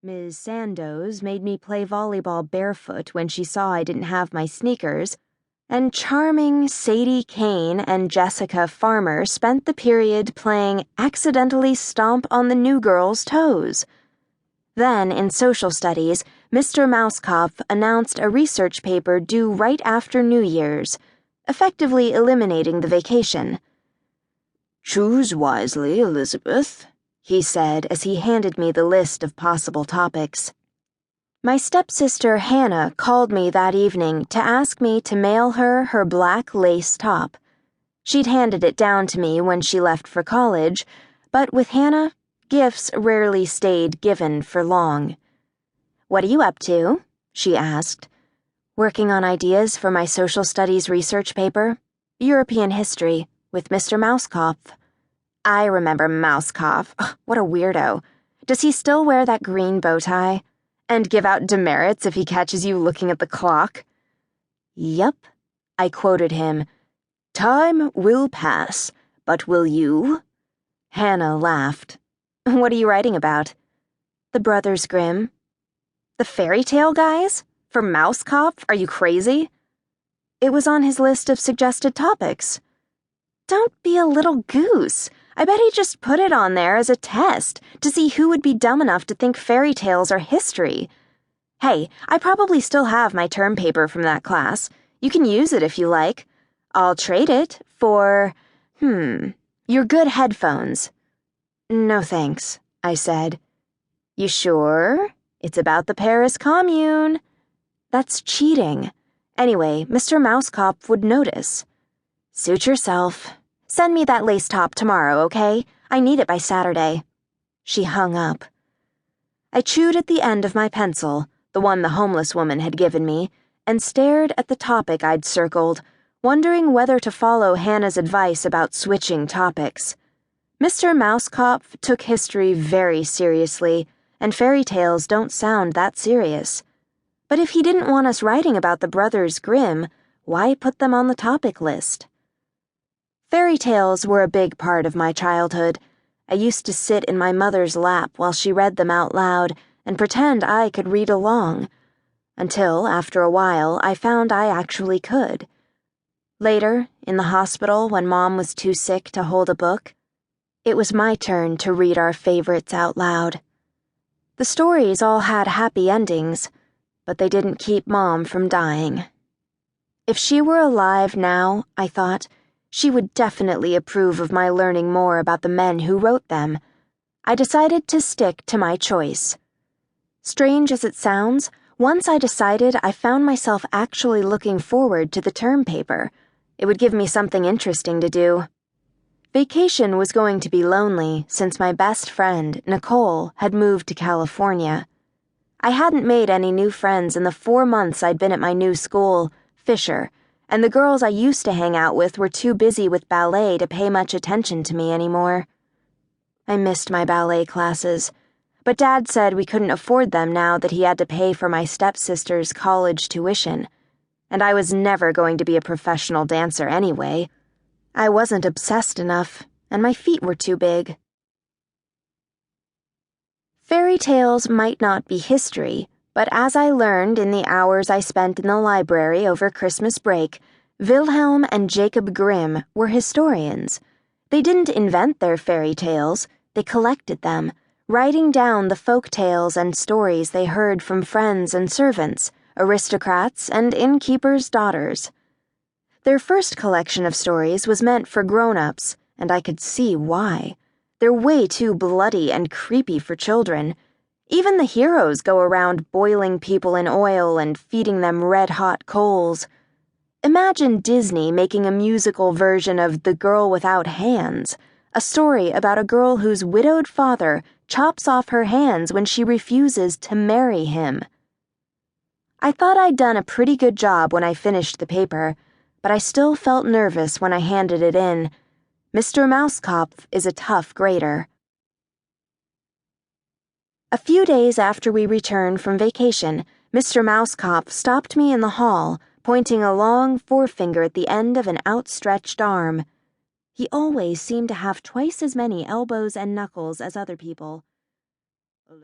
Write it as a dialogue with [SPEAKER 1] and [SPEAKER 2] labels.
[SPEAKER 1] Ms. Sandoz made me play volleyball barefoot when she saw I didn't have my sneakers, and charming Sadie Kane and Jessica Farmer spent the period playing accidentally stomp on the new girl's toes. Then, in social studies, Mr. Mousekopf announced a research paper due right after New Year's, effectively eliminating the vacation.
[SPEAKER 2] "Choose wisely, Elizabeth," he said as he handed me the list of possible topics.
[SPEAKER 1] My stepsister Hannah called me that evening to ask me to mail her black lace top. She'd handed it down to me when she left for college, but with Hannah, gifts rarely stayed given for long. "What are you up to?" she asked. "Working on ideas for my social studies research paper, European history, with Mr. Mousekopf." I remember Mousekopf. What a weirdo. Does he still wear that green bow tie? And give out demerits if he catches you looking at the clock?
[SPEAKER 2] "Yup," I quoted him. "Time will pass, but will you?"
[SPEAKER 1] Hannah laughed. "What are you writing about?" "The Brothers Grimm." "The fairy tale guys? For Mousekopf? Are you crazy?" "It was on his list of suggested topics." "Don't be a little goose. I bet he just put it on there as a test to see who would be dumb enough to think fairy tales are history. Hey, I probably still have my term paper from that class. You can use it if you like. I'll trade it for, your good headphones." "No thanks," I said. "You sure? It's about the Paris Commune." "That's cheating. Anyway, Mr. Mousekopf would notice." "Suit yourself. Send me that lace top tomorrow, okay? I need it by Saturday." She hung up. I chewed at the end of my pencil, the one the homeless woman had given me, and stared at the topic I'd circled, wondering whether to follow Hannah's advice about switching topics. Mr. Mousekopf took history very seriously, and fairy tales don't sound that serious. But if he didn't want us writing about the Brothers Grimm, why put them on the topic list? Fairy tales were a big part of my childhood. I used to sit in my mother's lap while she read them out loud and pretend I could read along. Until, after a while, I found I actually could. Later, in the hospital when Mom was too sick to hold a book, it was my turn to read our favorites out loud. The stories all had happy endings, but they didn't keep Mom from dying. If she were alive now, I thought, she would definitely approve of my learning more about the men who wrote them. I decided to stick to my choice. Strange as it sounds, once I decided, I found myself actually looking forward to the term paper. It would give me something interesting to do. Vacation was going to be lonely since my best friend, Nicole, had moved to California. I hadn't made any new friends in the 4 months I'd been at my new school, Fisher, and the girls I used to hang out with were too busy with ballet to pay much attention to me anymore. I missed my ballet classes, but Dad said we couldn't afford them now that he had to pay for my stepsister's college tuition, and I was never going to be a professional dancer anyway. I wasn't obsessed enough, and my feet were too big. Fairy tales might not be history, but as I learned in the hours I spent in the library over Christmas break, Wilhelm and Jacob Grimm were historians. They didn't invent their fairy tales, they collected them, writing down the folk tales and stories they heard from friends and servants, aristocrats and innkeepers' daughters. Their first collection of stories was meant for grown-ups, and I could see why. They're way too bloody and creepy for children. Even the heroes go around boiling people in oil and feeding them red-hot coals. Imagine Disney making a musical version of The Girl Without Hands, a story about a girl whose widowed father chops off her hands when she refuses to marry him. I thought I'd done a pretty good job when I finished the paper, but I still felt nervous when I handed it in. Mr. Mousekopf is a tough grader. A few days after we returned from vacation, Mr. Mousekopf stopped me in the hall, pointing a long forefinger at the end of an outstretched arm. He always seemed to have twice as many elbows and knuckles as other people.